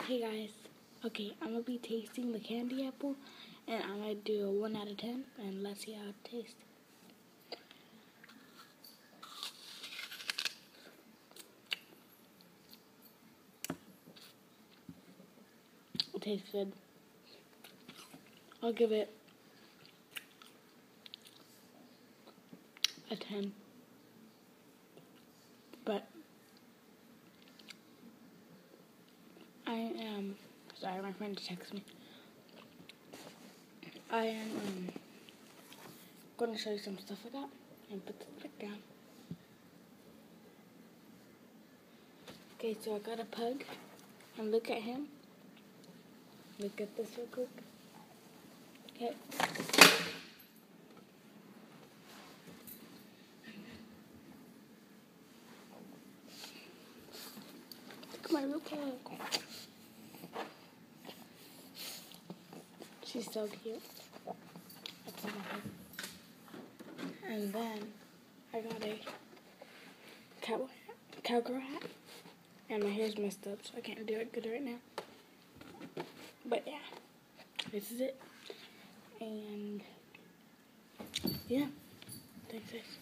Hey guys, okay, I'm gonna be tasting the candy apple, and I'm gonna do a 1 out of 10, and let's see how it tastes. It tastes good. I'll give it a 10, but sorry, my friend texted me. I am gonna show you some stuff I got, and put the pic down. Okay, so I got a pug, and look at him. Look at this real quick. Okay. Look at my little pug. She's so cute. That's my pug. And then I got a cowgirl hat. And my hair's messed up, so I can't do it good right now. But yeah, this is it. And yeah, thanks guys.